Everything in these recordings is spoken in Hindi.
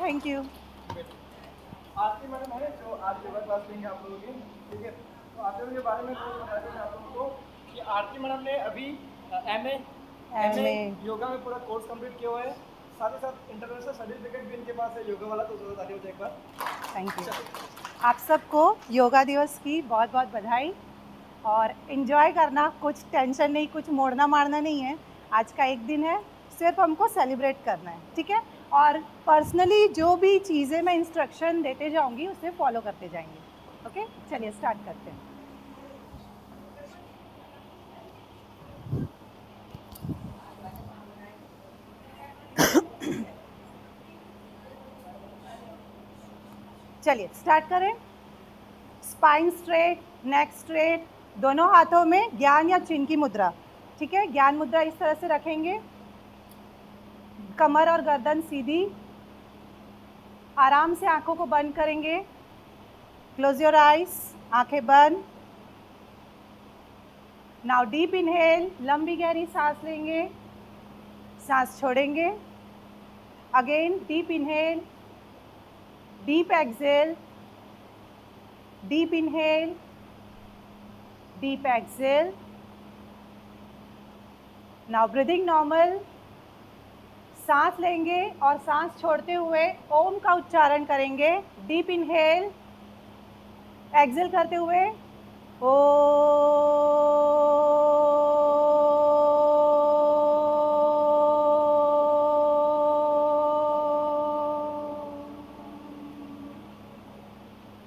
Thank you. आरती मैडम है जो आज योगा क्लास लेंगे आप लोगों की, ठीक है। तो आप लोगों के बारे में थोड़ा बता दें आप लोगों को कि आरती मैडम ने अभी एमए योगा में पूरा कोर्स कंप्लीट किया हुआ है, साथ ही साथ इंटरनेशनल सर्टिफिकेट भी इनके पास है योगा वाला, तो जरूर ताली हो जाए एक बार। Thank you. आप सबको योगा दिवस की बहुत बहुत बधाई। और इन्जॉय करना, कुछ टेंशन नहीं, कुछ मोड़ना मारना नहीं है। आज का एक दिन है, सिर्फ हमको सेलिब्रेट करना है, ठीक है। और पर्सनली जो भी चीज़ें मैं इंस्ट्रक्शन देते जाऊंगी उसे फॉलो करते जाएंगे। ओके, चलिए स्टार्ट करते हैं। चलिए स्टार्ट करें। स्पाइन स्ट्रेट, नेक स्ट्रेट, दोनों हाथों में ज्ञान या चिन्ह की मुद्रा, ठीक है। ज्ञान मुद्रा इस तरह से रखेंगे, कमर और गर्दन सीधी, आराम से आंखों को बंद करेंगे। क्लोज योर आइज, आंखें बंद। नाउ डीप इनहेल, लंबी गहरी सांस लेंगे, सांस छोड़ेंगे। Again deep inhale, deep exhale, deep inhale, deep exhale. Now breathing normal. सांस लेंगे और सांस छोड़ते हुए ओम का उच्चारण करेंगे। डीप इनहेल, एक्सहेल करते हुए ओ।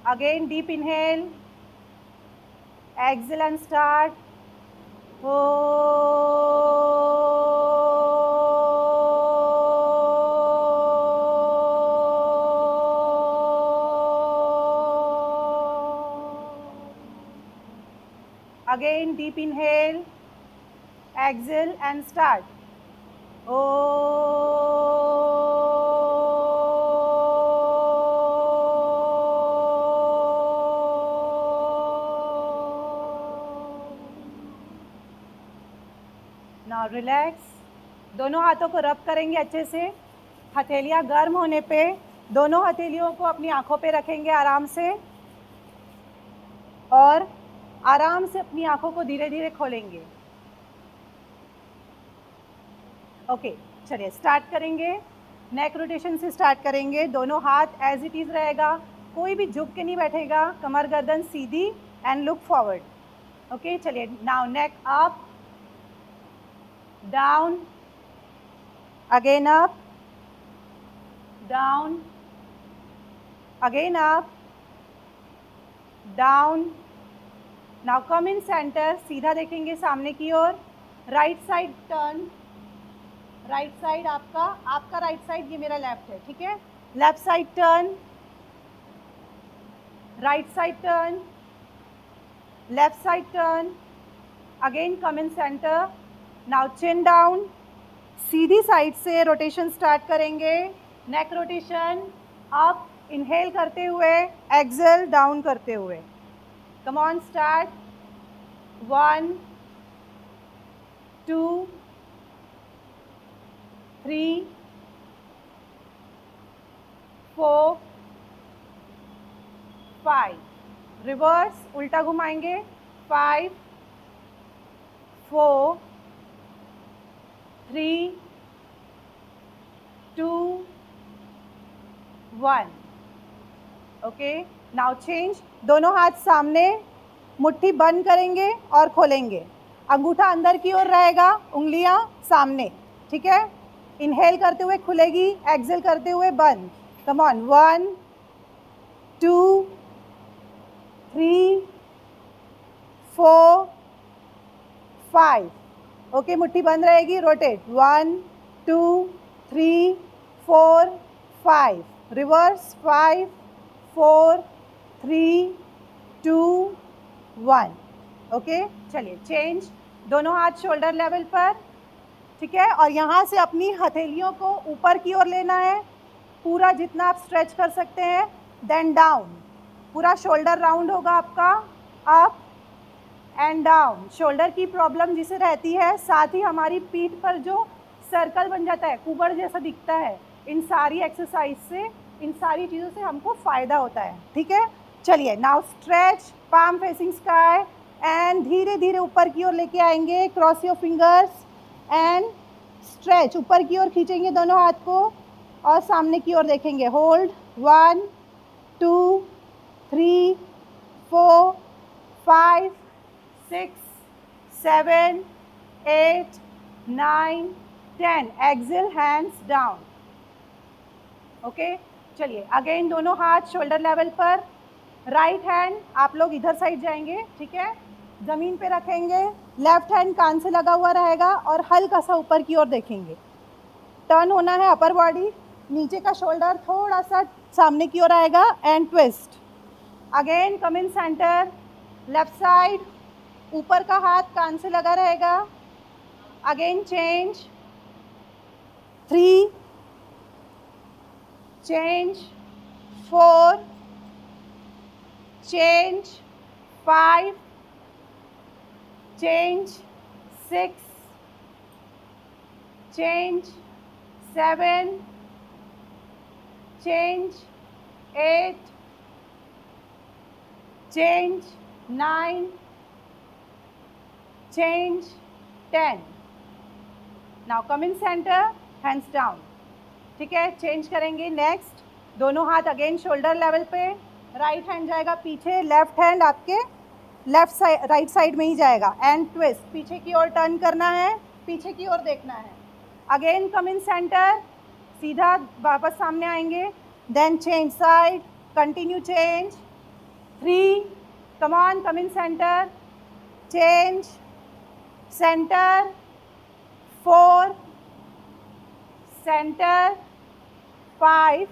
Again deep inhale, exhale and start ओ। Again, deep inhale, exhale and start. Now relax. दोनों हाथों को रब करेंगे अच्छे से। हथेलियां गर्म होने पे दोनों हथेलियों को अपनी आंखों पे रखेंगे आराम से, और आराम से अपनी आंखों को धीरे धीरे खोलेंगे। ओके, चलिए स्टार्ट करेंगे। नेक रोटेशन से स्टार्ट करेंगे। दोनों हाथ एज इट इज रहेगा, कोई भी झुक के नहीं बैठेगा। कमर गर्दन सीधी एंड लुक फॉरवर्ड। ओके, चलिए now neck up, down, again up, down, again up, down. Now come in centre, सीधा देखेंगे सामने की ओर। Right side turn, right side आपका राइट साइड, ये मेरा लेफ्ट है, ठीक है। Left side turn, right side turn, left side turn, again come in centre. Now chin down, सीधी साइड से रोटेशन स्टार्ट करेंगे। नेक रोटेशन अप, इनहेल करते हुए, एक्सहेल डाउन करते हुए। कम ऑन, स्टार्ट। 1 2 3 4 5। रिवर्स, उल्टा घुमाएंगे। 5 4 3 2 1। Okay, now change. दोनों हाथ सामने, मुट्ठी बंद करेंगे और खोलेंगे। अंगूठा अंदर की ओर रहेगा, उंगलियां सामने, ठीक है। इनहेल करते हुए खुलेगी, एक्सहेल करते हुए बंद। Come on, 1 2 3 4 5। ओके, मुट्ठी बंद रहेगी, रोटेट। 1 2 3 4 5। रिवर्स, 5 4 3 2 1। ओके, चलिए चेंज। दोनों हाथ शोल्डर लेवल पर, ठीक है। और यहाँ से अपनी हथेलियों को ऊपर की ओर लेना है, पूरा जितना आप स्ट्रेच कर सकते हैं। देन डाउन, पूरा शोल्डर राउंड होगा आपका। Up and down. शोल्डर की प्रॉब्लम जिसे रहती है, साथ ही हमारी पीठ पर जो सर्कल बन जाता है, कुबड़ जैसा दिखता है, इन सारी एक्सरसाइज से इन सारी चीज़ों से हमको फ़ायदा होता है, ठीक है। चलिए now stretch, palm facing sky and धीरे धीरे ऊपर की ओर लेके आएंगे, cross your fingers and stretch, ऊपर की ओर खींचेंगे दोनों हाथ को और सामने की ओर देखेंगे, hold 1 2 3 4 5 6 7 8 9 10, Excel hands down, okay. चलिए अगेन दोनों हाथ शोल्डर लेवल पर, राइट हैंड आप लोग इधर साइड जाएंगे, ठीक है, ज़मीन पे रखेंगे, लेफ्ट हैंड कान से लगा हुआ रहेगा और हल्का सा ऊपर की ओर देखेंगे, टर्न होना है अपर बॉडी, नीचे का शोल्डर थोड़ा सा सामने की ओर आएगा and twist, again come in centre, left side, ऊपर का हाथ कान से लगा रहेगा, again change, 3 change, 4 change, 5 change, 6 change, 7 change, 8 change, 9 change, 10. Now come in center, hands down, ठीक है। चेंज करेंगे, नेक्स्ट दोनों हाथ अगेन शोल्डर लेवल पे, राइट हैंड जाएगा पीछे, लेफ्ट हैंड आपके लेफ्ट साइड राइट साइड में ही जाएगा एंड ट्विस्ट, पीछे की ओर टर्न करना है, पीछे की ओर देखना है, अगेन कम इन सेंटर, सीधा वापस सामने आएंगे, then change side, continue change, 3 come on, come in centre, change centre, 4 centre, 5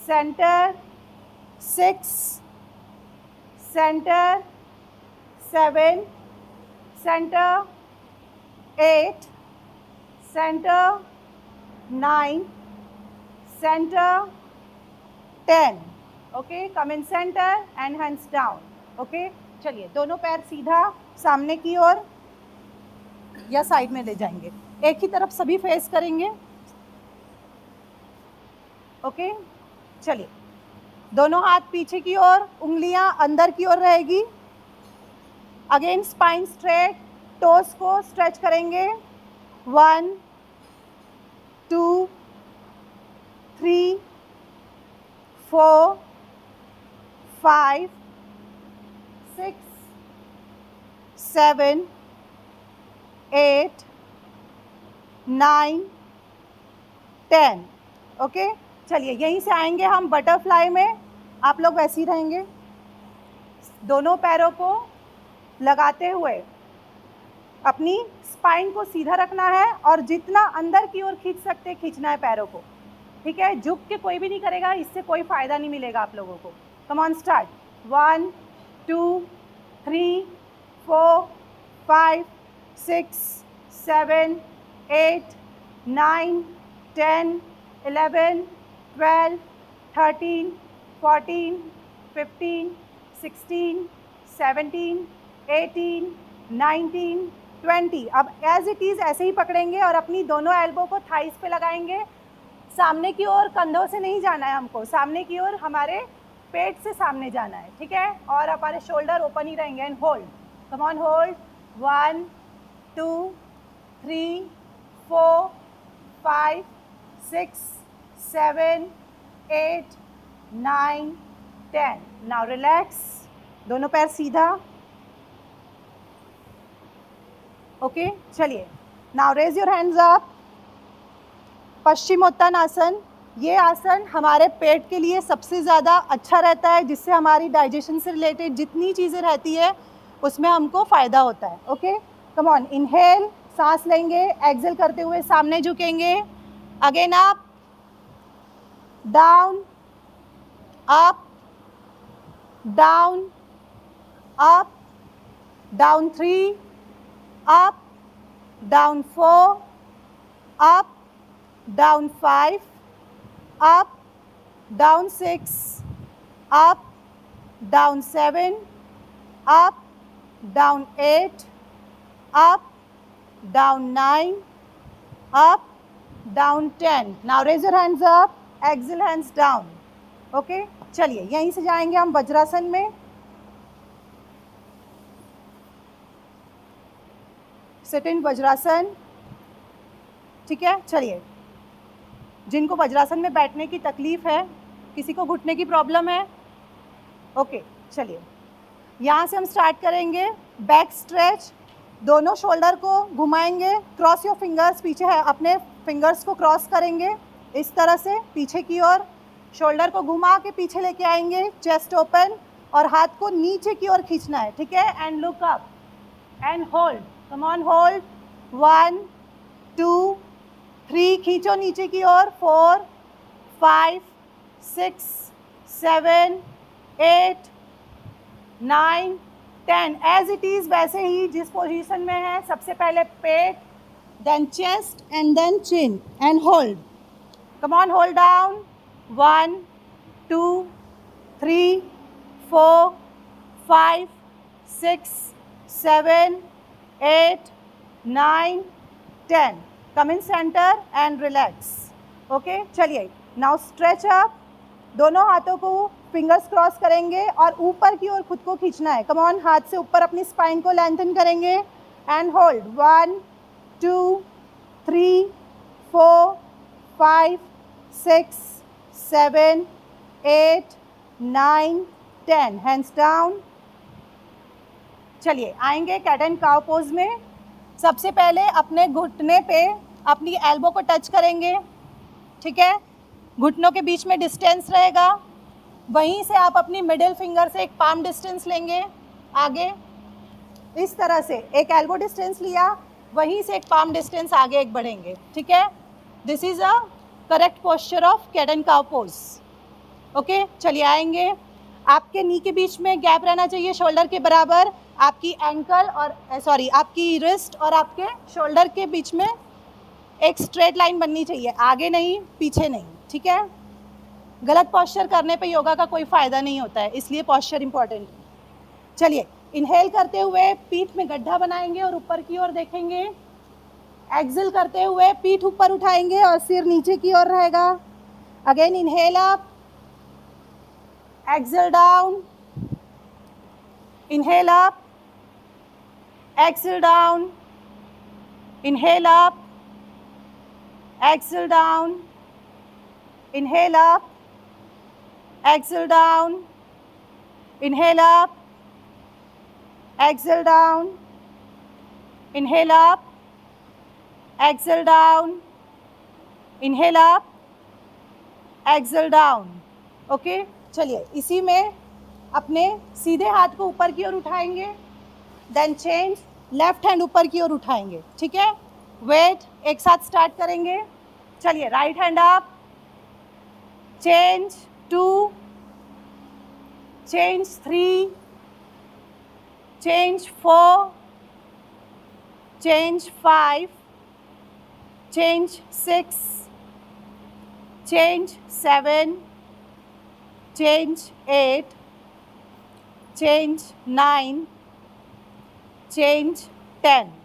centre, 6 centre, 7 centre, 8 centre, 9 centre, 10, okay. Come in centre and hands down, okay. चलिए दोनों पैर सीधा सामने की ओर या साइड में ले जाएंगे, एक ही तरफ सभी फेस करेंगे, ओके। चलिए दोनों हाथ पीछे की ओर, उंगलियां अंदर की ओर रहेगी, अगेन स्पाइन स्ट्रेट, टोस को स्ट्रेच करेंगे, 1 2 3 4 5 6 7 8 9 10, ओके। चलिए यहीं से आएंगे हम बटरफ्लाई में, आप लोग वैसे ही रहेंगे, दोनों पैरों को लगाते हुए अपनी स्पाइन को सीधा रखना है और जितना अंदर की ओर खींच सकते खींचना है पैरों को, ठीक है। झुक के कोई भी नहीं करेगा, इससे कोई फ़ायदा नहीं मिलेगा आप लोगों को। कम ऑन स्टार्ट, 1 2 3 4 5 6 7 8 9 10 11 12 13 14 15 16 17 18 19 20। अब एज इट इज़ ऐसे ही पकड़ेंगे और अपनी दोनों एल्बो को थाइस पे लगाएंगे, सामने की ओर, कंधों से नहीं जाना है हमको, सामने की ओर हमारे पेट से सामने जाना है, ठीक है। और हमारे शोल्डर ओपन ही रहेंगे and hold, come on hold, 1 2 3 4 5 6 7 8 9 10। Now relax, दोनों पैर सीधा, ओके। चलिए now raise your hands up, Paschimottanasana, ये आसन हमारे पेट के लिए सबसे ज़्यादा अच्छा रहता है, जिससे हमारी डाइजेशन से रिलेटेड जितनी चीज़ें रहती है उसमें हमको फ़ायदा होता है, ओके। कम ऑन, इनहेल, सांस लेंगे, एक्सेल करते हुए सामने झुकेंगे, again up down up down up down, 3 up down, 4 up down, 5 up down, 6 up down, 7 up down, 8 up down, 9 up down, 10. Now raise your hands up, exhale hands down. Okay, चलिए यहीं से जाएंगे हम वज्रासन में। Sit in Vajrasana. ठीक है, चलिए जिनको वज्रासन में बैठने की तकलीफ है, किसी को घुटने की प्रॉब्लम है, ओके चलिए यहाँ से हम स्टार्ट करेंगे। बैक स्ट्रेच, दोनों शोल्डर को घुमाएंगे, क्रॉस योर फिंगर्स, पीछे है अपने फिंगर्स को क्रॉस करेंगे इस तरह से पीछे की ओर, शोल्डर को घुमा के पीछे लेके आएंगे, चेस्ट ओपन और हाथ को नीचे की ओर खींचना है। ठीक है, and look up and hold, come on hold, 1 2 3, खींचो नीचे की ओर, 4 5 6 7 8 9 10, एज इट इज़ वैसे ही जिस पोजीशन में है। सबसे पहले पेट, then chest and then chin and hold, come on hold down, 1 2 3 4 5 6 7 8 9 10, come in centre and relax. Okay, चलिए नाउ स्ट्रेच अप, दोनों हाथों को फिंगर्स क्रॉस करेंगे और ऊपर की ओर खुद को खींचना है। कम ऑन, हाथ से ऊपर अपनी स्पाइन को लेंथन करेंगे एंड होल्ड, 1 2 3 4 5 6 7 8 9 10, हैंड्स डाउन। चलिए आएंगे कैट एंड काउ पोज में। सबसे पहले अपने घुटने पे अपनी एल्बो को टच करेंगे। ठीक है, घुटनों के बीच में डिस्टेंस रहेगा, वहीं से आप अपनी मिडिल फिंगर से एक पाम डिस्टेंस लेंगे आगे, इस तरह से एक एल्बो डिस्टेंस लिया, वहीं से एक पाम डिस्टेंस आगे एक बढ़ेंगे। ठीक है, this is a correct posture of cat and cow pose. Okay, चलिए आएंगे, आपके नी के बीच में गैप रहना चाहिए शोल्डर के बराबर, आपकी एंकल और आपकी रिस्ट और आपके शोल्डर के बीच में एक स्ट्रेट लाइन बननी चाहिए, आगे नहीं पीछे नहीं। ठीक है, गलत पोस्चर करने पे योगा का कोई फ़ायदा नहीं होता है, इसलिए पोस्चर इंपॉर्टेंट है। चलिए इनहेल करते हुए पीठ में गड्ढा बनाएंगे और ऊपर की ओर देखेंगे। एक्सेल करते हुए पीठ ऊपर उठाएंगे और सिर नीचे की ओर रहेगा। Again inhale up, exhale down, inhale up, exhale down, inhale up, exhale down, inhale up, exhale down, inhale up, exhale down, inhale up, exhale down, inhale up, exhale down। Okay, चलिए इसी में अपने सीधे हाथ को ऊपर की ओर उठाएंगे, देन चेंज, लेफ्ट हैंड ऊपर की ओर उठाएंगे। ठीक है, वेट एक साथ स्टार्ट करेंगे। चलिए right hand up, change 2, change 3, change 4, change 5, change 6, change 7, change 8, change 9, change 10।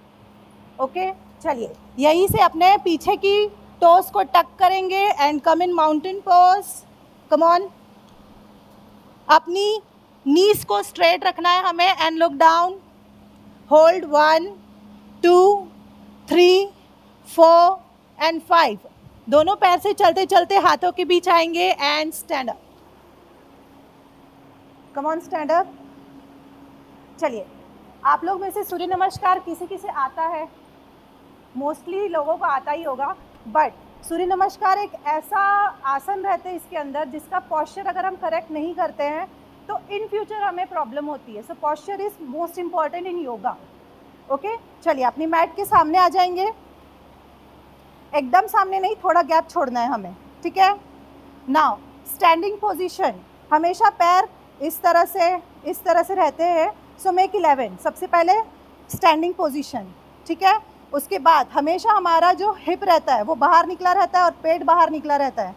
Okay, चलिए यहीं से अपने पीछे की टोस को टक करेंगे and come in mountain pose. Come on, अपनी नीज को स्ट्रेट रखना है हमें and look down, hold 1 2 3 4 and 5, दोनों पैर से चलते चलते हाथों के बीच आएंगे and stand up. Come on, stand up. चलिए आप लोग में से सूर्य नमस्कार किसी किसी आता है, मोस्टली लोगों को आता ही होगा, बट सूर्य नमस्कार एक ऐसा आसन रहते हैं इसके अंदर जिसका पॉस्चर अगर हम करेक्ट नहीं करते हैं तो इन फ्यूचर हमें प्रॉब्लम होती है। So posture is most important in yoga. Okay, चलिए अपनी मैट के सामने आ जाएंगे, एकदम सामने नहीं, थोड़ा गैप छोड़ना है हमें। ठीक है, नाउ स्टैंडिंग पोजीशन, हमेशा पैर इस तरह से रहते हैं। सो मेक 11, सबसे पहले स्टैंडिंग पोजीशन। ठीक है, उसके बाद हमेशा हमारा जो हिप रहता है वो बाहर निकला रहता है और पेट बाहर निकला रहता है,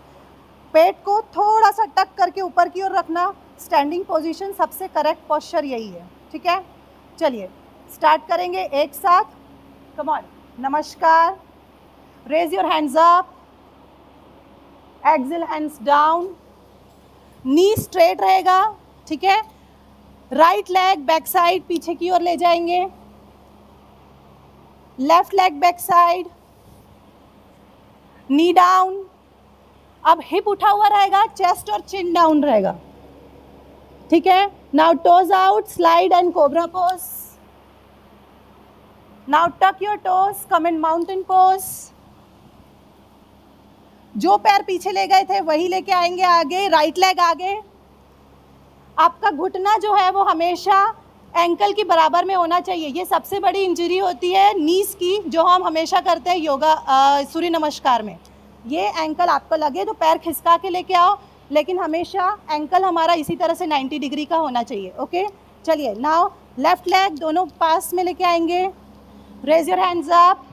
पेट को थोड़ा सा टक करके ऊपर की ओर रखना। स्टैंडिंग पोजीशन सबसे करेक्ट पोस्चर यही है। ठीक है, चलिए स्टार्ट करेंगे एक साथ। Come on, namaskar, raise your hands up, exhale hands down, knee straight रहेगा, ठीक है। राइट लेग बैक साइड पीछे की ओर ले जाएंगे, left leg back side, knee down. अब हिप उठा हुआ रहेगा, चेस्ट और चिन डाउन रहेगा, ठीक है। Now toes out, slide and cobra pose. Now tuck your toes, come in mountain pose. जो पैर पीछे ले गए थे वही लेके आएंगे आगे, राइट लेग आगे। आपका घुटना जो है वो हमेशा एंकल की बराबर में होना चाहिए। ये सबसे बड़ी इंजरी होती है नीज की, जो हम हमेशा करते हैं योगा सूर्य नमस्कार में। ये एंकल आपको लगे तो पैर खिसका के लेके आओ, लेकिन हमेशा एंकल हमारा इसी तरह से 90 डिग्री का होना चाहिए। ओके, चलिए। नाउ लेफ्ट लेग दोनों पास में लेके आएंगे, raise your hands up,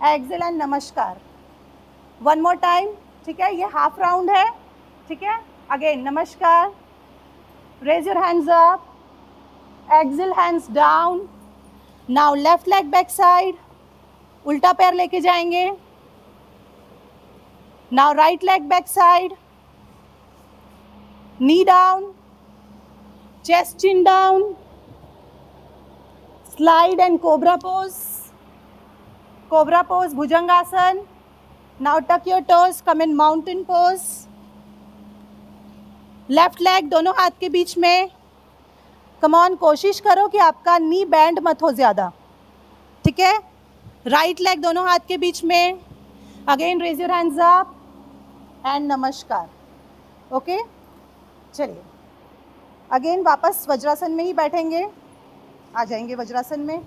exhale and namaskar. One more time, ठीक है। ये हाफ राउंड है, ठीक है। अगेन नमस्कार, raise your hands up, exhale hands down. Now left leg back side, उल्टा पैर लेके जाएंगे। Now right leg back side, knee down, chest chin down, slide and cobra pose. Cobra pose, Bhujangasana. Now tuck your toes, come in mountain pose. Left leg दोनों हाथ के बीच में। कम ऑन, कोशिश करो कि आपका नी बैंड मत हो ज़्यादा, ठीक है। राइट लेग दोनों हाथ के बीच में। Again raise your hands up and namaskar. Okay, चलिए। अगेन वापस वज्रासन में ही बैठेंगे, आ जाएंगे वज्रासन में।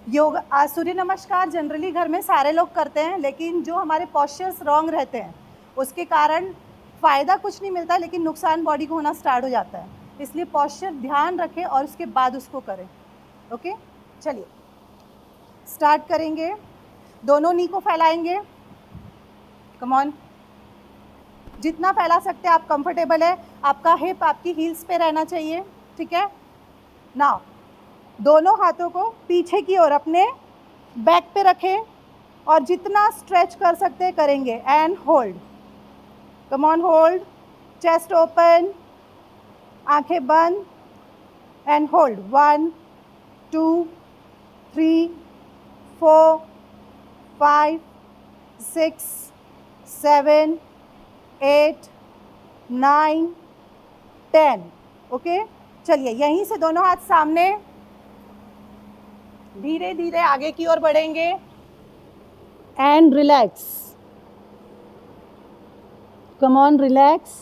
योग सूर्य नमस्कार जनरली घर में सारे लोग करते हैं, लेकिन जो हमारे पॉस्चर्स रॉन्ग रहते हैं उसके कारण फ़ायदा कुछ नहीं मिलता, लेकिन नुकसान बॉडी को होना स्टार्ट हो जाता है। इसलिए पॉस्चर ध्यान रखें और उसके बाद उसको करें। ओके, चलिए स्टार्ट करेंगे। दोनों नी को फैलाएंगे। कम ऑन, जितना फैला सकते हैं आप, कंफर्टेबल है। आपका हिप आपकी हील्स पे रहना चाहिए, ठीक है। नाउ दोनों हाथों को पीछे की ओर अपने बैक पे रखें और जितना स्ट्रेच कर सकते हैं करेंगे। And hold, come on, hold, chest open, आंखें बंद एंड होल्ड। 1 2 3 4 5 6 7 8 9 10। ओके, चलिए यहीं से दोनों हाथ सामने, धीरे धीरे आगे की ओर बढ़ेंगे and relax. Come on, relax.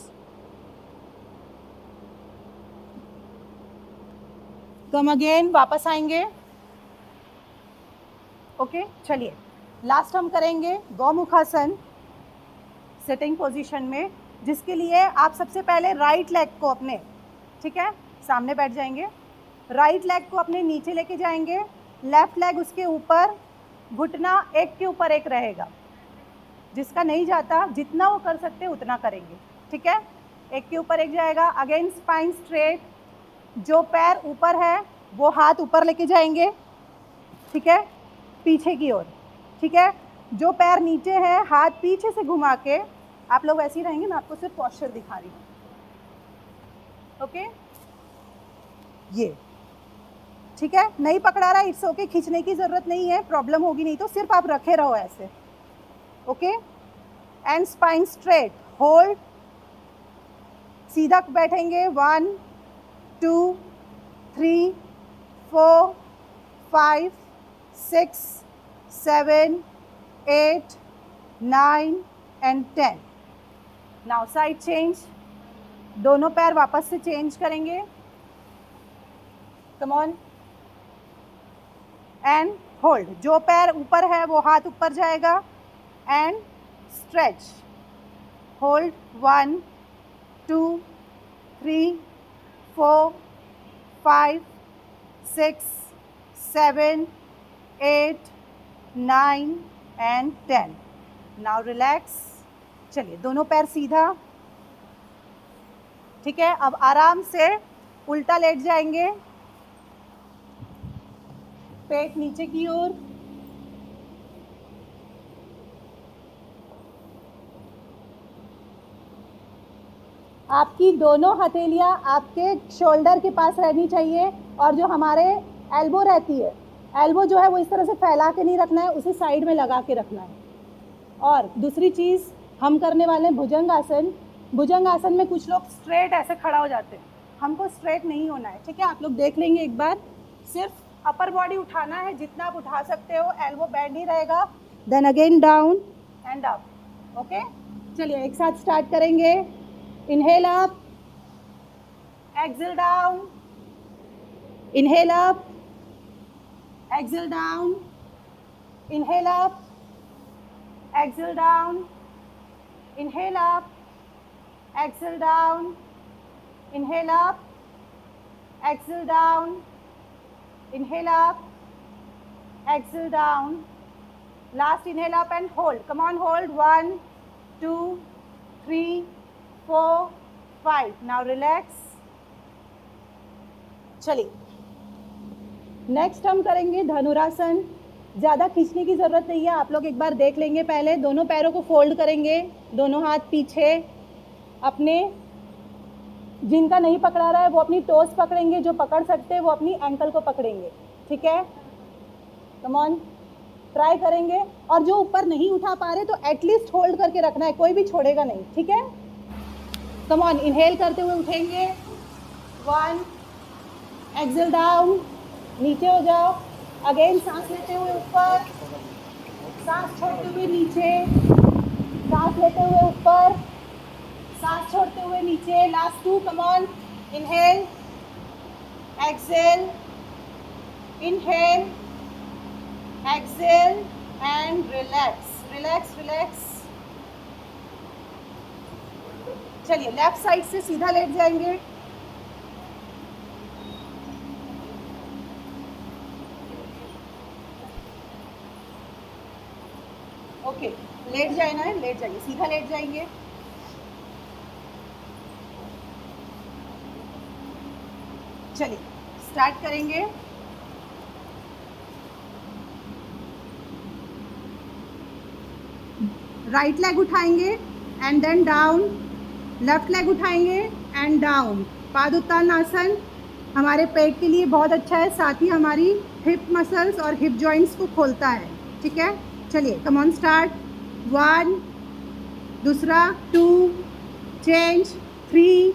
Come again, वापस आएंगे। ओके, चलिए लास्ट हम करेंगे गौमुखासन सिटिंग पोजीशन में, जिसके लिए आप सबसे पहले राइट लेग को अपने, ठीक है, सामने बैठ जाएंगे। राइट लेग को अपने नीचे लेके जाएंगे, लेफ्ट लेग उसके ऊपर, घुटना एक के ऊपर एक रहेगा। जिसका नहीं जाता, जितना वो कर सकते हैं उतना करेंगे, ठीक है। एक के ऊपर एक जाएगा। अगेन स्पाइन स्ट्रेट, जो पैर ऊपर है वो हाथ ऊपर लेके जाएंगे, ठीक है, पीछे की ओर, ठीक है। जो पैर नीचे है हाथ पीछे से घुमा के, आप लोग ऐसे ही रहेंगे, मैं आपको सिर्फ पोस्चर दिखा रही हूँ। ओके, ये ठीक है। नहीं पकड़ा रहा, इट्स ओके, खींचने की ज़रूरत नहीं है, प्रॉब्लम होगी नहीं तो। सिर्फ आप रखे रहो ऐसे। Okay, and spine straight, hold, सीधा बैठेंगे। 1 2 3 4 5 6 7 8 9 एंड 10। नाउ साइड चेंज, दोनों पैर वापस से चेंज करेंगे। कम ऑन एंड होल्ड, जो पैर ऊपर है वो हाथ ऊपर जाएगा and stretch, hold. 1 2 3 4 5 6 7 8 9 and 10। Now relax. चलिए दोनों पैर सीधा, ठीक है। अब आराम से उल्टा लेट जाएंगे, पेट नीचे की ओर, आपकी दोनों हथेलियाँ आपके शोल्डर के पास रहनी चाहिए और जो हमारे एल्बो रहती है, एल्बो जो है वो इस तरह से फैला के नहीं रखना है, उसे साइड में लगा के रखना है। और दूसरी चीज़ हम करने वाले हैं भुजंग आसन। भुजंग आसन में कुछ लोग स्ट्रेट ऐसे खड़ा हो जाते हैं, हमको स्ट्रेट नहीं होना है, ठीक है। आप लोग देख लेंगे एक बार, सिर्फ अपर बॉडी उठाना है जितना आप उठा सकते हो, एल्बो बैंड ही रहेगा, then again down and up, okay. चलिए एक साथ स्टार्ट करेंगे। Inhale up, exhale down, inhale up, exhale down, inhale up, exhale down, inhale up, exhale down, inhale up, exhale down, inhale up, exhale down. Last inhale up and hold. Come on, hold. 1, 2, 3, 4, 5. Now relax. चलिए नेक्स्ट हम करेंगे धनुरासन। ज़्यादा खींचने की ज़रूरत नहीं है, आप लोग एक बार देख लेंगे। पहले दोनों पैरों को फोल्ड करेंगे, दोनों हाथ पीछे, अपने जिनका नहीं पकड़ा रहा है वो अपनी टोस पकड़ेंगे, जो पकड़ सकते हैं वो अपनी एंकल को पकड़ेंगे, ठीक है। कम ऑन, ट्राई करेंगे। और जो ऊपर नहीं उठा पा रहे तो एटलीस्ट होल्ड करके रखना है, कोई भी छोड़ेगा नहीं, ठीक है। कम ऑन, इनहेल करते हुए उठेंगे, 1, एक्सेल डाउन, नीचे हो जाओ, अगेन सांस लेते हुए ऊपर, सांस छोड़ते हुए नीचे, सांस लेते हुए ऊपर, सांस छोड़ते हुए नीचे। Last 2, come on, inhale, exhale, inhale, exhale and relax, relax, relax. चलिए लेफ्ट साइड से सीधा लेट जाएंगे। ओके, लेट जाना है, लेट जाइए, सीधा लेट जाएंगे। चलिए स्टार्ट करेंगे। राइट लेग उठाएंगे and then down, left leg उठाएंगे एंड डाउन। पादोत्तानासन हमारे पेट के लिए बहुत अच्छा है, साथ ही हमारी हिप मसल्स और हिप जॉइंट्स को खोलता है, ठीक है। चलिए कम ऑन, स्टार्ट। 1, दूसरा 2, change, 3,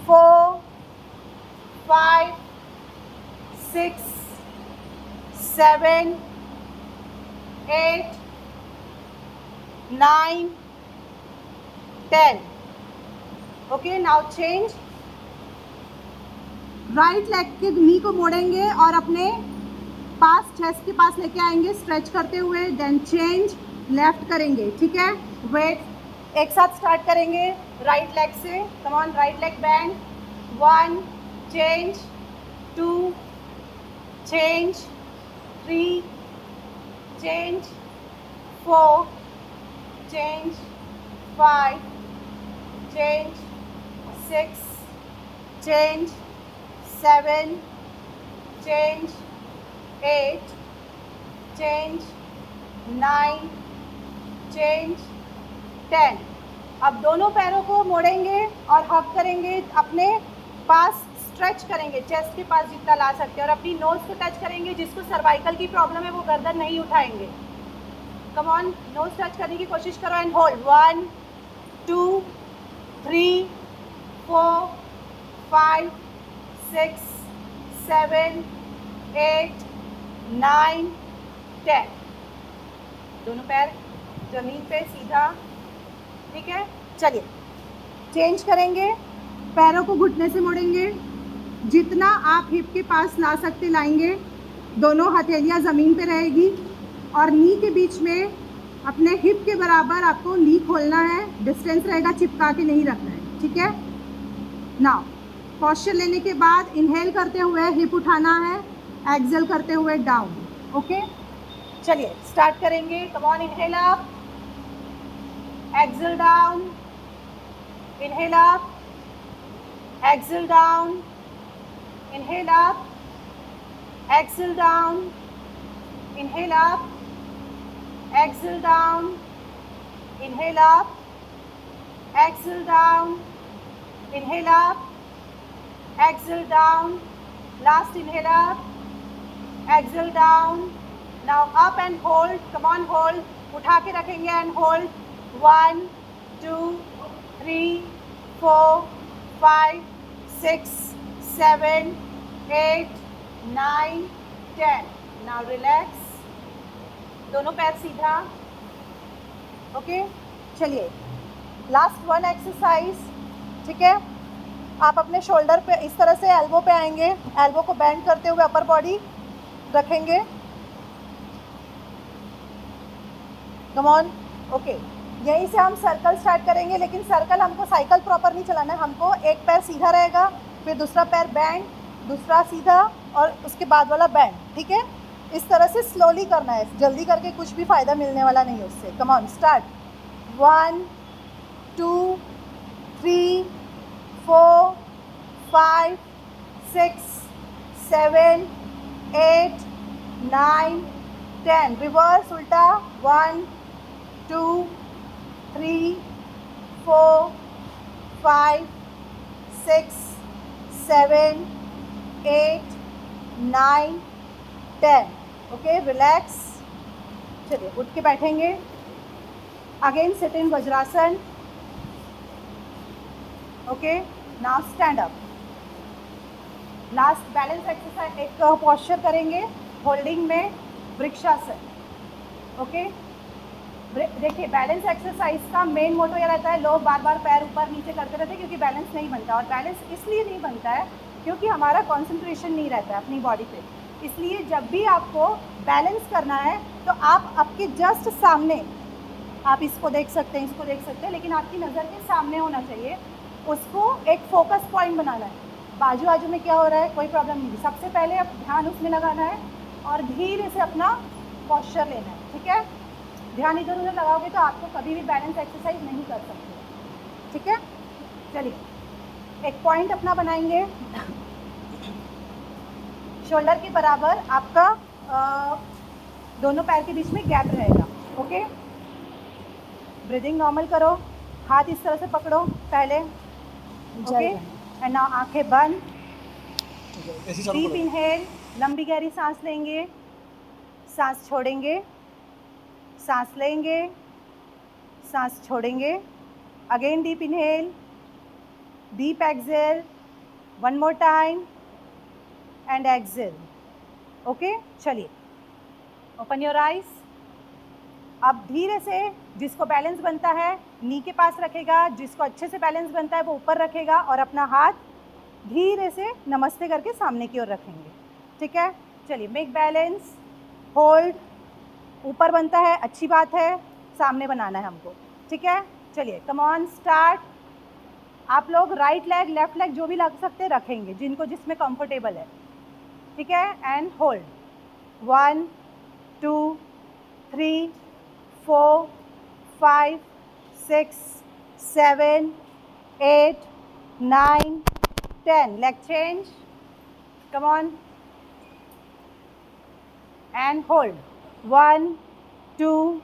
4, 5, 6, 7, 8, 9, 10. Okay, now change. Right leg के नी को मोड़ेंगे और अपने पास चेस्ट के पास लेके आएंगे स्ट्रेच करते हुए, देन चेंज, लेफ्ट करेंगे, ठीक है। वेट, एक साथ स्टार्ट करेंगे राइट लेग से। Come on, right leg band, 1, change, 2, change, 3, change, 4, change, 5, change, 6, change, 7, change, 8, change, 9, change, 10। अब दोनों पैरों को मोड़ेंगे और हक करेंगे, अपने पास स्ट्रेच करेंगे, चेस्ट के पास जितना ला सकते हैं, और अपनी नोज को टच करेंगे। जिसको सर्वाइकल की प्रॉब्लम है वो गर्दन नहीं उठाएंगे। कम ऑन, नोज टच करने की कोशिश करो एंड होल्ड। 1, 2, 3, 4, 5, 6, 7, 8, 9, 10। दोनों पैर जमीन पे सीधा, ठीक है। चलिए चेंज करेंगे, पैरों को घुटने से मोड़ेंगे, जितना आप हिप के पास ला सकते लाएंगे। दोनों हथेलियां ज़मीन पे रहेगी और नी के बीच में अपने हिप के बराबर आपको नी खोलना है, डिस्टेंस रहेगा, चिपका के नहीं रखना है, ठीक है। नाउ पोस्चर लेने के बाद इनहेल करते हुए हिप उठाना है, एक्सेल करते हुए डाउन, ओके। चलिए स्टार्ट करेंगे। कम on, inhale up, exhale down, inhale up, exhale down, inhale up, exhale down, inhale up, exhale down, inhale up, exhale down, inhale up, exhale down, last inhale up, exhale down. Now up and hold, come on hold, उठा के रखेंगे and hold. 1 2 3 4 5 6 7 8 9 10. Now relax, दोनों पैर सीधा. ओके चलिए लास्ट वन एक्सरसाइज. ठीक है, आप अपने शोल्डर पे इस तरह से एल्बो पे आएंगे, एल्बो को बेंड करते हुए अपर बॉडी रखेंगे. Come on. ओके, यहीं से हम सर्कल स्टार्ट करेंगे, लेकिन सर्कल हमको साइकिल प्रॉपर नहीं चलाना है. हमको एक पैर सीधा रहेगा, फिर दूसरा पैर बेंड, दूसरा सीधा और उसके बाद वाला बेंड. ठीक है, इस तरह से स्लोली करना है, जल्दी करके कुछ भी फ़ायदा मिलने वाला नहीं है उससे. कम ऑन स्टार्ट. 1 2 3 4 5 6 7 8 9 10. रिवर्स उल्टा. 1 2 3 4 5 6 7 8 9 10. Okay relax. चलिए उठ के बैठेंगे. Again seat in vajrasana. Okay now stand up. Last balance exercise, एक पोस्चर करेंगे होल्डिंग में, वृक्षासन. ओके देखिए बैलेंस एक्सरसाइज का मेन मोटो यह रहता है, लोग बार बार पैर ऊपर नीचे करते रहते हैं क्योंकि बैलेंस नहीं बनता. और बैलेंस इसलिए नहीं बनता है क्योंकि हमारा कंसंट्रेशन नहीं रहता है अपनी बॉडी पे. इसलिए जब भी आपको बैलेंस करना है तो आप आपके जस्ट सामने, आप इसको देख सकते हैं, इसको देख सकते हैं, लेकिन आपकी नज़र के सामने होना चाहिए. उसको एक फोकस पॉइंट बनाना है. बाजू बाजू में क्या हो रहा है कोई प्रॉब्लम नहीं. सबसे पहले आप ध्यान उसमें लगाना है और धीरे से अपना पोस्चर लेना है. ठीक है, ध्यान इधर उधर लगाओगे तो आपको कभी भी बैलेंस एक्सरसाइज नहीं कर सकते. ठीक है, चलिए एक पॉइंट अपना बनाएंगे. शोल्डर के बराबर आपका दोनों पैर के बीच में गैप रहेगा. ओके, ब्रीदिंग नॉर्मल करो. हाथ इस तरह से पकड़ो पहले. ओके एंड नाउ आंखें बंद. डीप इनहेल, लंबी गहरी सांस लेंगे, सांस छोड़ेंगे, सांस लेंगे, सांस छोड़ेंगे. Again deep inhale, deep exhale, one more time and exhale. Okay चलिए ओपन योर आइज. अब धीरे से जिसको बैलेंस बनता है नी के पास रखेगा, जिसको अच्छे से बैलेंस बनता है वो ऊपर रखेगा और अपना हाथ धीरे से नमस्ते करके सामने की ओर रखेंगे. ठीक है, चलिए मेक बैलेंस, होल्ड. ऊपर बनता है अच्छी बात है, सामने बनाना है हमको. ठीक है, चलिए कम ऑन स्टार्ट. आप लोग राइट लेग लेफ्ट लेग जो भी लग सकते हैं रखेंगे, जिनको जिसमें कंफर्टेबल है. ठीक है, and hold. 1 2 3 4 5 6 7 8 9 10. Leg change. Come on. And hold. 1 2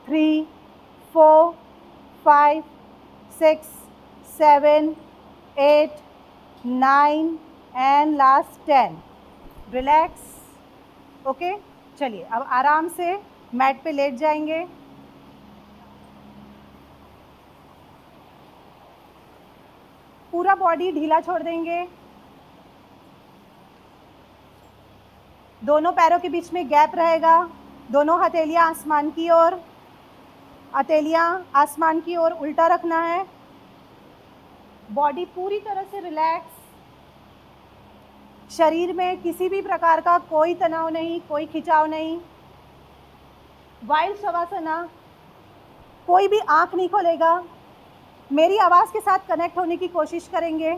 3 4 5 6 7 8 9 and last 10. Relax. Okay चलिए अब आराम से मैट पे लेट जाएंगे. पूरा बॉडी ढीला छोड़ देंगे. दोनों पैरों के बीच में गैप रहेगा. दोनों हथेलियां आसमान की ओर, हथेलियां आसमान की ओर उल्टा रखना है. बॉडी पूरी तरह से रिलैक्स. शरीर में किसी भी प्रकार का कोई तनाव नहीं, कोई खिंचाव नहीं. वाइल्ड शवासना, कोई भी आंख नहीं खोलेगा. मेरी आवाज़ के साथ कनेक्ट होने की कोशिश करेंगे.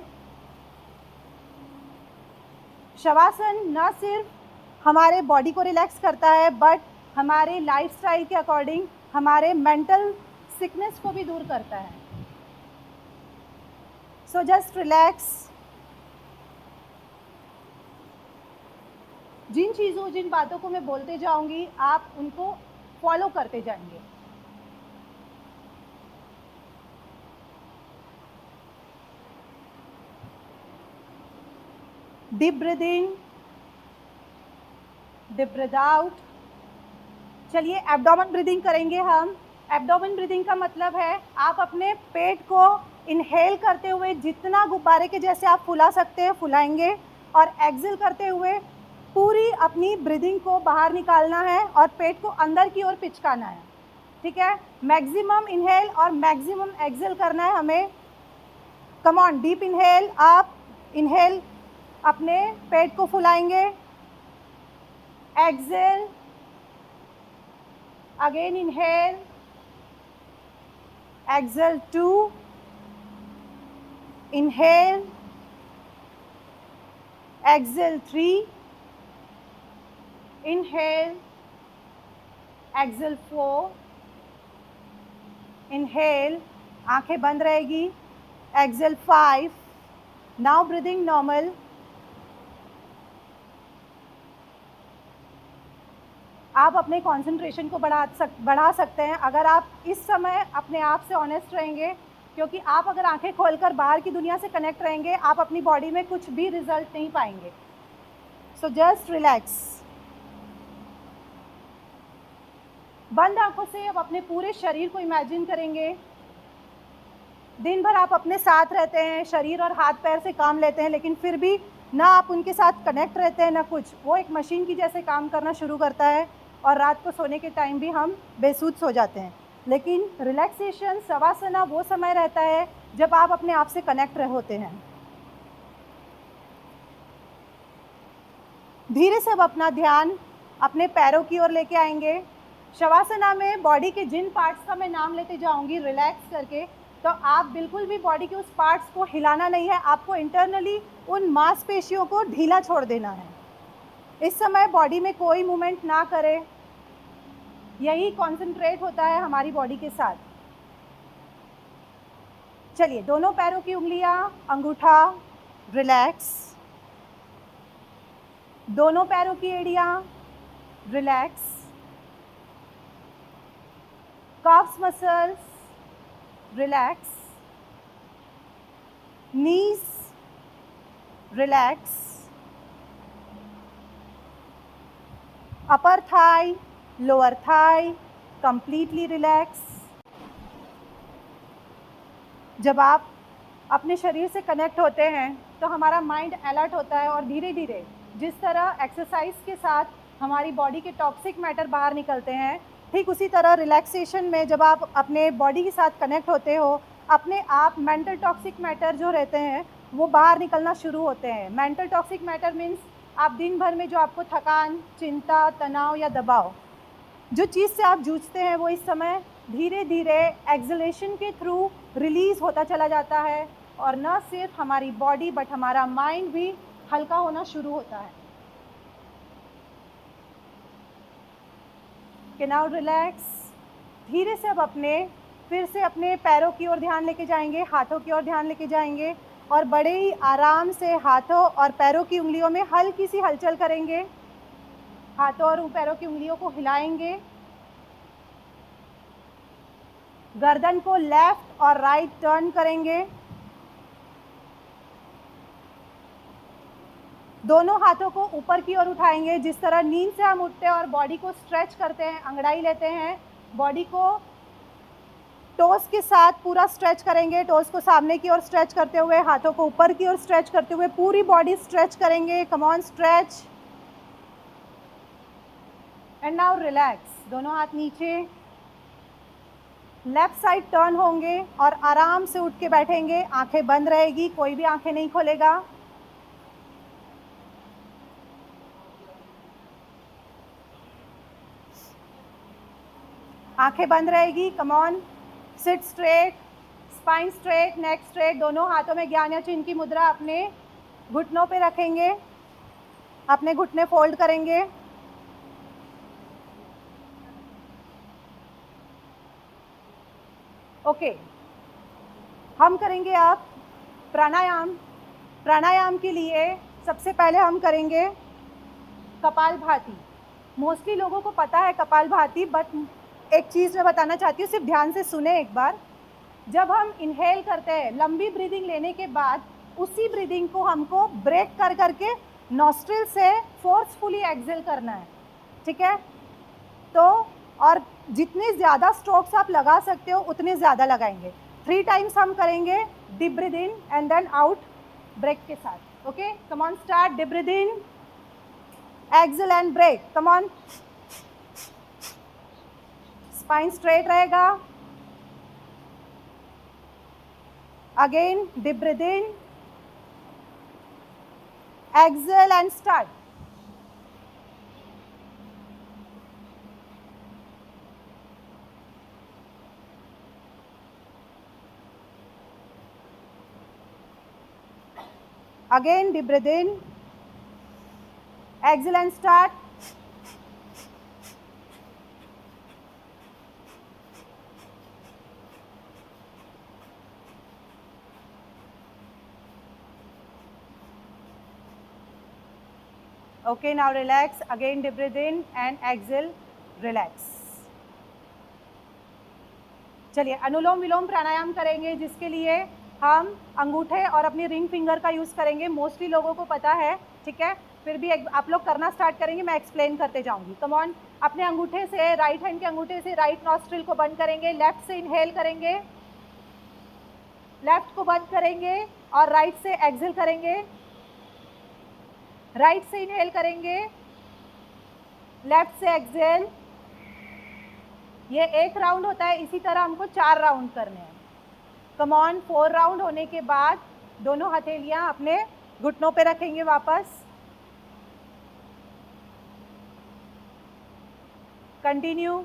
शवासन न सिर्फ हमारे बॉडी को रिलैक्स करता है बट हमारे लाइफस्टाइल के अकॉर्डिंग हमारे मेंटल सिकनेस को भी दूर करता है. So just relax. जिन बातों को मैं बोलते जाऊंगी आप उनको फॉलो करते जाएंगे. डीप ब्रीथ इन, डीप ब्रीथ आउट। चलिए एब्डोमेन ब्रीदिंग करेंगे हम। एब्डोमेन ब्रीदिंग का मतलब है आप अपने पेट को इनहेल करते हुए जितना गुब्बारे के जैसे आप फुला सकते हैं फुलाएंगे, और एक्सेल करते हुए पूरी अपनी ब्रीदिंग को बाहर निकालना है और पेट को अंदर की ओर पिचकाना है। ठीक है, मैक्सिमम इनहेल और मैक्सिमम एक्सेल करना है हमें। कम ऑन, डीप इनहेल, आप इनहेल अपने पेट को फुलाएंगे, exhale, again inhale, exhale 2, inhale, exhale 3, inhale, exhale 4, inhale, आंखें बंद रहेगी, एक्सेल 5, नाउ ब्रीदिंग नॉर्मल। आप अपने कंसंट्रेशन को बढ़ा सकते हैं अगर आप इस समय अपने आप से ऑनेस्ट रहेंगे, क्योंकि आप अगर आंखें खोलकर बाहर की दुनिया से कनेक्ट रहेंगे आप अपनी बॉडी में कुछ भी रिजल्ट नहीं पाएंगे। So just relax. बंद आंखों से अब अपने पूरे शरीर को इमेजिन करेंगे। दिन भर आप अपने साथ रहते हैं, शरीर और हाथ पैर से काम लेते हैं, लेकिन फिर भी ना आप उनके साथ कनेक्ट रहते हैं ना कुछ। वो एक मशीन की जैसे काम करना शुरू करता है और रात को सोने के टाइम भी हम बेसुध सो जाते हैं। लेकिन रिलैक्सेशन, शवासना वो समय रहता है जब आप अपने आप से कनेक्ट होते हैं। धीरे से अब अपना ध्यान अपने पैरों की ओर लेके आएंगे। शवासना में बॉडी के जिन पार्ट्स का मैं नाम लेते जाऊंगी रिलैक्स करके, तो आप बिल्कुल भी बॉडी के उस पार्ट्स को हिलाना नहीं है, आपको इंटरनली उन मांसपेशियों को ढीला छोड़ देना है। इस समय बॉडी में कोई मूवमेंट ना करें, यही कॉन्सेंट्रेट होता है हमारी बॉडी के साथ। चलिए, दोनों पैरों की उंगलियां, अंगूठा रिलैक्स, दोनों पैरों की एड़ियां relax, calves muscles relax, knees relax, upper thigh, lower thigh completely relax। जब आप अपने शरीर से कनेक्ट होते हैं तो हमारा माइंड अलर्ट होता है और धीरे धीरे जिस तरह एक्सरसाइज के साथ हमारी बॉडी के टॉक्सिक मैटर बाहर निकलते हैं, ठीक उसी तरह रिलैक्सेशन में जब आप अपने बॉडी के साथ कनेक्ट होते हो, अपने आप मेंटल टॉक्सिक मैटर जो रहते हैं वो बाहर निकलना शुरू होते हैं। मेंटल टॉक्सिक मैटर मीन्स आप दिन भर में जो आपको थकान, चिंता, तनाव या दबाव, जो चीज़ से आप जूझते हैं, वो इस समय धीरे धीरे एक्सलेशन के थ्रू रिलीज़ होता चला जाता है, और न सिर्फ हमारी बॉडी बट हमारा माइंड भी हल्का होना शुरू होता है। Now relax. धीरे से अब फिर से अपने पैरों की ओर ध्यान लेके जाएंगे, हाथों की ओर ध्यान लेके जाएंगे, और बड़े ही आराम से हाथों और पैरों की उंगलियों में हल्की सी हलचल करेंगे। हाथों और पैरों की उंगलियों को हिलाएंगे। गर्दन को लेफ्ट और राइट टर्न करेंगे। दोनों हाथों को ऊपर की ओर उठाएंगे, जिस तरह नींद से हम उठते हैं और बॉडी को स्ट्रेच करते हैं, अंगड़ाई लेते हैं, बॉडी को टोस के साथ पूरा स्ट्रेच करेंगे। टोस को सामने की ओर स्ट्रेच करते हुए, हाथों को ऊपर की ओर स्ट्रेच करते हुए पूरी बॉडी स्ट्रेच करेंगे। Come on, stretch and now relax. दोनों हाथ नीचे, लेफ्ट साइड टर्न होंगे और आराम से उठ के बैठेंगे। आंखें बंद रहेगी, कोई भी आंखें नहीं खोलेगा। आंखें बंद रहेगी। Come on, seat straight, spine straight, neck straight. दोनों हाथों में ज्ञान या चिन्ह की मुद्रा अपने घुटनों पे रखेंगे, अपने घुटने फोल्ड करेंगे। ओके, हम करेंगे अब प्राणायाम। प्राणायाम के लिए सबसे पहले हम करेंगे कपालभाति। मोस्टली लोगों को पता है कपालभाति, बट एक चीज़ मैं बताना चाहती हूँ, सिर्फ ध्यान से सुने एक बार। जब हम इनहेल करते हैं, लंबी ब्रीदिंग लेने के बाद उसी ब्रीदिंग को हमको ब्रेक कर करके नॉस्ट्रिल से फोर्सफुली एक्सेल करना है, ठीक है। तो और जितने ज़्यादा स्ट्रोक्स आप लगा सकते हो उतने ज़्यादा लगाएंगे। 3 टाइम्स हम करेंगे deep breath in and then out break के साथ। Okay, come on, start. Deep breath in, exhale and break, come on. Spine straight रहेगा। Again deep breath in, exhale and start. Again, deep breath in, exhale and start. Okay, now relax. Again, deep breath in and exhale, relax. चलिए अनुलोम विलोम प्राणायाम करेंगे, जिसके लिए हम अंगूठे और अपनी रिंग फिंगर का यूज़ करेंगे। मोस्टली लोगों को पता है, ठीक है, फिर भी आप लोग करना स्टार्ट करेंगे, मैं एक्सप्लेन करते जाऊंगी। कम ऑन, अपने अंगूठे से, राइट हैंड के अंगूठे से राइट नॉस्ट्रिल को बंद करेंगे, लेफ्ट से इनहेल करेंगे, लेफ्ट को बंद करेंगे और राइट से एक्सेल करेंगे। राइट से इनहेल करेंगे, लेफ्ट से एक्सेल। ये एक राउंड होता है, इसी तरह हमको 4 राउंड करने हैं। कम ऑन, 4 राउंड होने के बाद दोनों हथेलियां अपने घुटनों पे रखेंगे वापस। कंटिन्यू।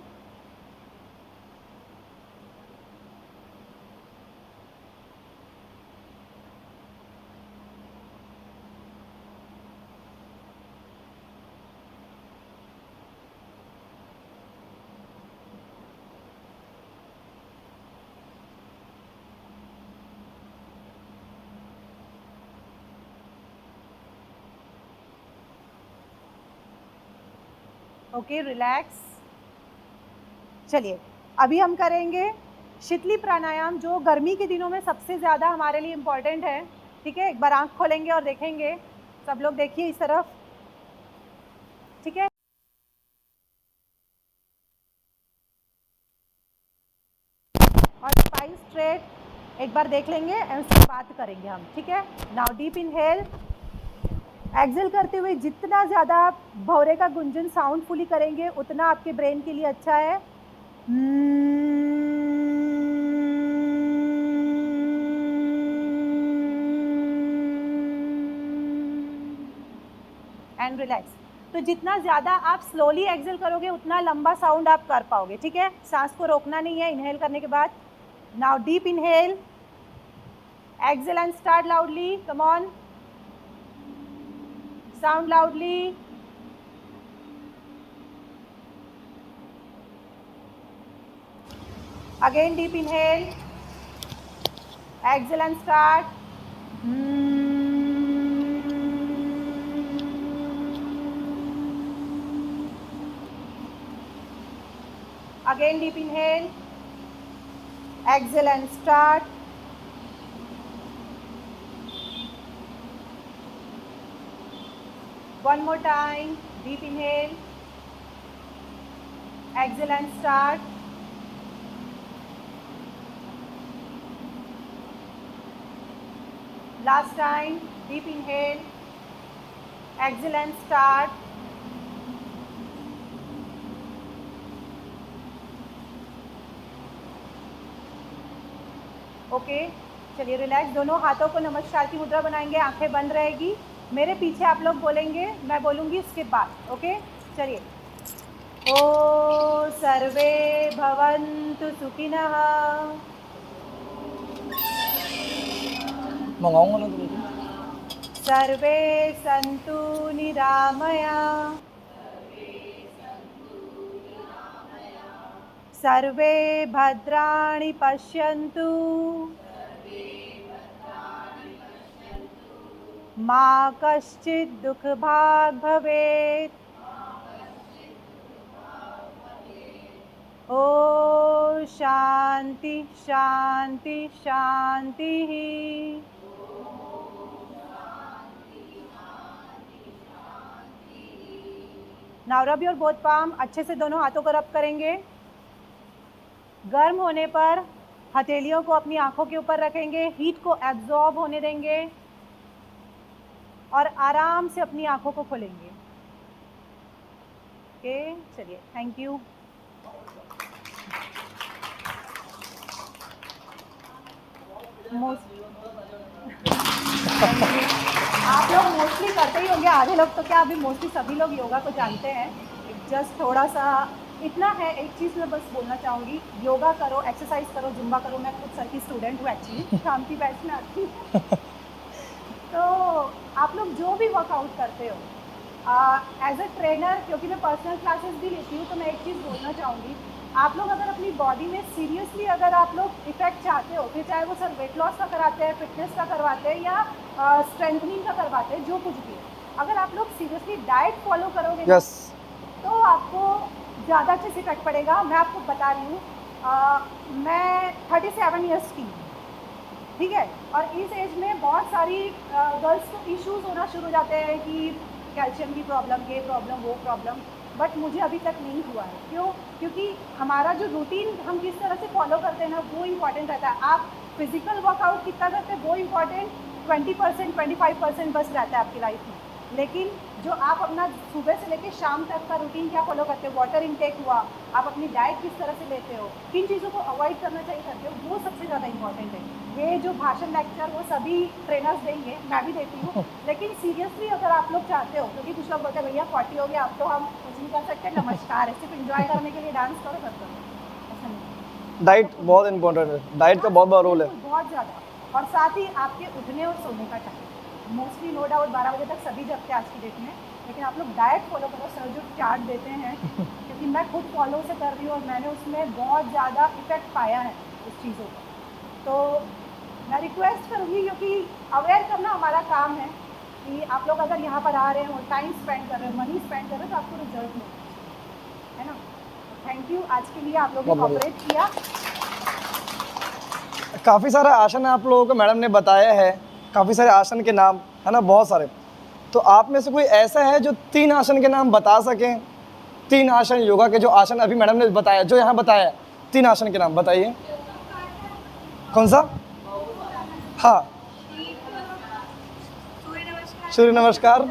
Okay, relax. चलिए अभी हम करेंगे शीतली प्राणायाम, जो गर्मी के दिनों में सबसे ज़्यादा हमारे लिए इम्पॉर्टेंट है, ठीक है। एक बार आंख खोलेंगे और देखेंगे, सब लोग देखिए इस तरफ, ठीक है। और स्पाइन स्ट्रेट एक बार देख लेंगे और उसके बाद करेंगे हम, ठीक है। नाउ डीप इनहेल, एक्सेल करते हुए जितना ज़्यादा भौरे का गुंजन साउंडफुली करेंगे उतना आपके ब्रेन के लिए अच्छा है। And relax. तो जितना ज़्यादा आप स्लोली एक्सेल करोगे उतना लंबा साउंड आप कर पाओगे, ठीक है। सांस को रोकना नहीं है इनहेल करने के बाद। Now deep inhale, exhale and start loudly, come on, sound loudly. Again deep inhale, exhale and start. Again deep inhale, exhale and start. One more time, deep inhale, exhale and start. Last time, deep inhale, exhale and start. Okay, चलिए रिलैक्स। दोनों हाथों को नमस्कार की मुद्रा बनाएंगे, आंखें बंद रहेगी। मेरे पीछे आप लोग बोलेंगे, मैं बोलूँगी उसके बाद। ओके, चलिए। ओ सर्वे भवन्तु सुखिनः, सर्वे सन्तु निरामया, सर्वे भद्राणि पश्यन्तु, मा कश्चित् दुःखभाग् भवेत्। ओ शांति शांति शांति। Now rub your both palm, अच्छे से दोनों हाथों को रब करेंगे। गर्म होने पर हथेलियों को अपनी आंखों के ऊपर रखेंगे, हीट को एब्जॉर्ब होने देंगे और आराम से अपनी आंखों को खोलेंगे। ओके, चलिए, थैंक यू। आप लोग मोस्टली करते ही होंगे, आधे लोग तो क्या, अभी मोस्टली सभी लोग योगा को जानते हैं। जस्ट थोड़ा सा इतना है, एक चीज़ मैं बस बोलना चाहूँगी, योगा करो, एक्सरसाइज करो, जुम्बा करो। मैं खुद सर की स्टूडेंट हूँ एक्चुअली, शाम की बैच में आती हूँ। तो आप लोग जो भी वर्कआउट करते हो एज अ ट्रेनर, क्योंकि मैं पर्सनल क्लासेस भी लेती हूँ, तो मैं एक चीज़ बोलना चाहूँगी, आप लोग अगर अपनी बॉडी में सीरियसली अगर आप लोग इफेक्ट चाहते हो, फिर चाहे वो सर वेट लॉस का कराते हैं, फिटनेस का करवाते हैं या स्ट्रेंथनिंग का करवाते हैं, जो कुछ भी, अगर आप लोग सीरियसली डाइट फॉलो करोगे यस तो आपको ज़्यादा अच्छे से इफेक्ट पड़ेगा। मैं आपको बता रही हूँ, मैं 37 ईयर्स की हूँ, ठीक है, और इस एज में बहुत सारी गर्ल्स को इश्यूज होना शुरू हो जाते हैं कि कैल्शियम की प्रॉब्लम, ये प्रॉब्लम, वो प्रॉब्लम, बट मुझे अभी तक नहीं हुआ है। क्यों? क्योंकि हमारा जो रूटीन हम किस तरह से फॉलो करते हैं ना, वो इम्पॉर्टेंट रहता है। आप फिजिकल वर्कआउट कितना करते हैं वो इम्पॉर्टेंट 20% 25% बस रहता है आपकी लाइफ में, लेकिन जो आप अपना सुबह से लेकर शाम तक का रूटीन क्या फॉलो करते हो, वाटर इनटेक हुआ, आप अपनी डाइट किस तरह से लेते हो, किन चीज़ों को अवॉइड करना चाहिए करते हो, वो सबसे ज़्यादा इंपॉर्टेंट है। ये जो भाषण लेक्चर वो सभी ट्रेनर्स देंगे, मैं भी देती हूँ, लेकिन सीरियसली अगर आप लोग चाहते हो, क्योंकि कुछ लोग बोलते हैं भैया 40 हो गया अब तो हम कुछ नहीं कर सकते, नमस्कार, सिर्फ इंजॉय करने के लिए डांस करो, सब करो, ऐसा नहीं। डाइट बहुत इंपॉर्टेंट है, डाइट का बहुत बड़ा रोल है। बहुत ज़्यादा, और साथ ही आपके उठने और सोने का टाइम, मोस्टली नो डाउट 12 बजे तक सभी जगते हैं आज की डेट में, लेकिन आप लोग डाइट फॉलो करो। सर जो चार्ट देते हैं, क्योंकि मैं खुद फॉलो से कर रही हूँ और मैंने उसमें बहुत ज़्यादा इफेक्ट पाया है उस चीज़ों का, तो मैं रिक्वेस्ट करूँगी, क्योंकि अवेयर करना हमारा काम है कि आप लोग अगर यहाँ पर आ रहे हो, टाइम स्पेंड कर रहे हो, मनी स्पेंड कर रहे हो, तो आपको रिजल्ट मिलेगा, है ना। थैंक यू, आज के लिए आप लोगों ने कोऑपरेट किया। काफ़ी सारा आसन आप लोगों को मैडम ने बताया है, काफ़ी सारे आसन के नाम है ना, बहुत सारे। तो आप में से कोई ऐसा है जो 3 आसन के नाम बता सकें? 3 आसन योगा के जो आसन अभी मैडम ने बताया, जो यहाँ बताया, 3 आसन के नाम बताइए। कौन सा? हाँ, सूर्य नमस्कार,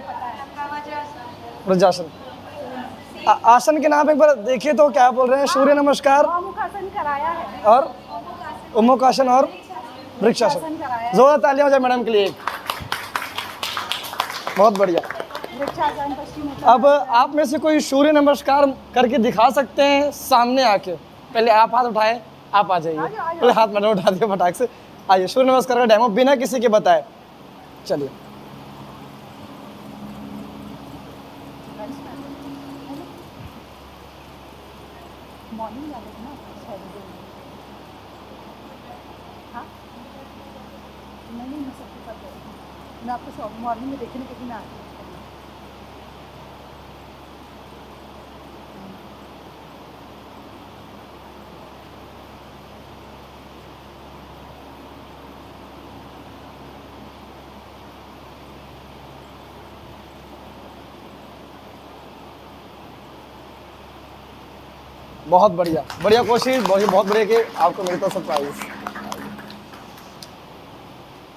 वज्रासन। आसन के नाम एक बार देखिए तो क्या बोल रहे हैं? सूर्य नमस्कार मुखासन कराया है और उमुखासन और वृक्षासन। जोरदार तालियां हो जाए मैडम के लिए। बहुत बढ़िया। वृक्षासन, पश्चिमोत्तान। अब आप में से कोई सूर्य नमस्कार करके दिखा सकते हैं सामने आके? पहले आप हाथ उठाएं, आप आ जाइए। पहले हाथ मैंने उठा दिया फटाक से। आइए, सूर्य नमस्कार का डेमो बिना किसी के बताए। चलिए, मॉर्निंग वाले ना 6 बजे। हाँ, नहीं, मैं सबके साथ करूँगी। मैं आपको मॉर्निंग में देखने के लिए मैं आती हूँ। बहुत बढ़िया, बढ़िया कोशिश, बहुत बढ़िया कि आपको मिलता सरप्राइज।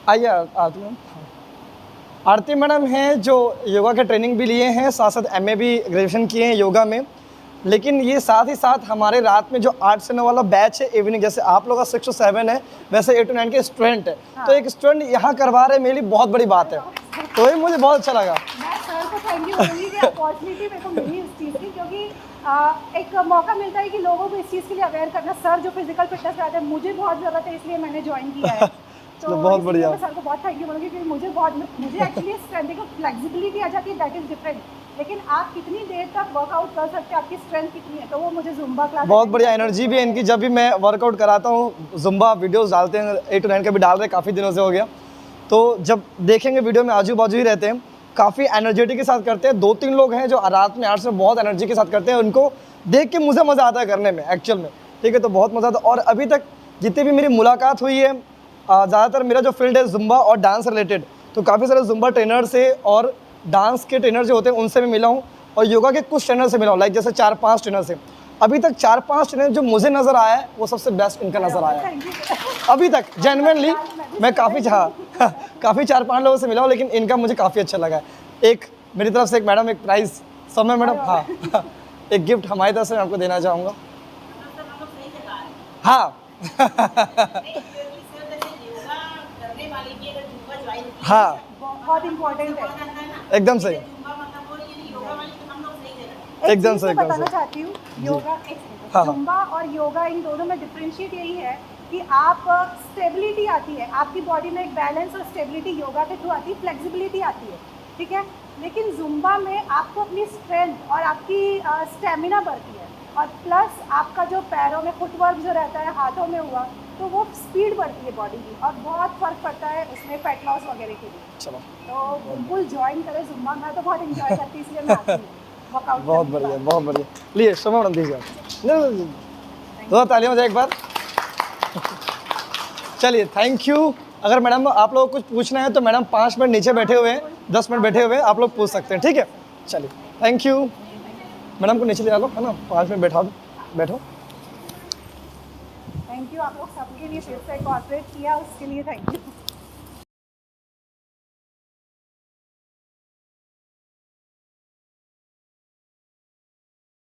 आइए आरती मैम। आरती मैडम हैं जो योगा के ट्रेनिंग भी लिए हैं, साथ साथ MA भी ग्रेजुएशन किए हैं योगा में, लेकिन ये साथ ही साथ हमारे रात में जो 8 से 9 वाला बैच है इवनिंग, जैसे आप लोगों का 6 to 7 है, वैसे 8 to 9 के स्टूडेंट है। हाँ। तो एक स्टूडेंट यहाँ करवा रहे मेरे लिए बहुत बड़ी बात है, तो ये मुझे बहुत अच्छा लगा। मैं सर को थैंक यू बोलूँगी कि अपॉर्चुनिटी मेरे को मिली इस चीज़ की, क्योंकि एक मौका मिलता है कि लोगों को इस चीज़ के लिए अवेयर करना। सर जो फिजिकल फिटनेस कराते हैं, मुझे बहुत ज़रूरत है, इसलिए मैंने ज्वाइन किया है। तो बहुत बढ़िया। मैं सर को बहुत थैंक यू बोलूँगी, क्योंकि मुझे एक्चुअली स्ट्रेंथ को फ्लेक्सिबिलिटी आ जाती है, दैट इज़ डिफरेंट, लेकिन आप कितनी देर तक वर्कआउट कर सकते हैं, आपकी स्ट्रेंथ कितनी है, तो वो मुझे जुम्बा क्लास बहुत बढ़िया एनर्जी भी है इनकी। जब भी मैं वर्कआउट कराता हूँ, जुम्बा वीडियोस डालते हैं, 8 to 9 का भी डाल रहे हैं, काफ़ी दिनों से हो गया, तो जब देखेंगे वीडियो में आजू बाजू ही रहते हैं, काफ़ी एनर्जेटिक के साथ करते हैं। 2-3 लोग हैं जो रात में 8 से बहुत एनर्जी के साथ करते हैं, उनको देख के मुझे मज़ा आता है करने में एक्चुअल में, ठीक है, तो बहुत मज़ा आता है। और अभी तक जितनी भी मेरी मुलाकात हुई है, ज़्यादातर मेरा जो फील्ड है जुम्बा और डांस रिलेटेड, तो काफ़ी सारे जुम्बा ट्रेनर से और डांस के ट्रेनर जो होते हैं उनसे मैं मिला हूँ, और योगा के कुछ ट्रेनर से मिला हूँ, लाइक जैसे 4-5 ट्रेनर से। अभी तक 4-5 ट्रेनर जो मुझे नज़र आया है वो सबसे बेस्ट इनका नज़र आया है अभी तक। जेन्युइनली मैं काफ़ी 4-5 लोगों से मिला हूँ, लेकिन इनका मुझे काफ़ी अच्छा लगा है। एक मेरी तरफ से एक मैडम एक प्राइज़ समय मैडम, हाँ एक गिफ्ट हमारी तरफ से मैं आपको देना चाहूँगा। हाँ हाँ बहुत इम्पोर्टेंट है। एकदम सही, एकदम एक सही, चीज़ मैं एकदम बताना सही। चाहती हूँ, योगा हाँ। जुम्बा और योगा इन दोनों में डिफरेंशिएट यही है कि आप स्टेबिलिटी आती है आपकी बॉडी में, एक बैलेंस और स्टेबिलिटी योगा के थ्रू आती है, फ्लेक्सिबिलिटी आती है, ठीक है। लेकिन जुम्बा में आपको अपनी स्ट्रेंथ और आपकी स्टेमिना बढ़ती है, और प्लस आपका जो पैरों में फुटवर्क जो रहता है, हाथों में हुआ, तो वो स्पीड बढ़ती है बॉडी की, और बहुत फ़र्क पड़ता है उसमें फैट लॉस वगैरह के लिए। चलो तो बिल्कुल ज्वाइन करें जुम्बा। मैं तो बहुत इंजॉय करती हूँ, इसलिए मैं आती हूँ वर्कआउट बहुत करने के बढ़िया, बाद। बहुत बढ़िया। लिए समय मैडम दीजिए आप। नहीं, दो तालियों से एक बार। चलिए, थैंक यू। अगर मैडम आप लोगों को कुछ पूछना है तो मैडम 5 मिनट नीचे बैठे हुए हैं, 10 मिनट बैठे हुए हैं, आप लोग पूछ सकते हैं, ठीक है। चलिए, थैंक यू। मैडम को नीचे ले आ लो, है ना, 5 मिनट बैठा दो, बैठो। थैंक यू, आप लोग सबके लिए फिर से कोऑपरेट किया, उसके लिए थैंक यू।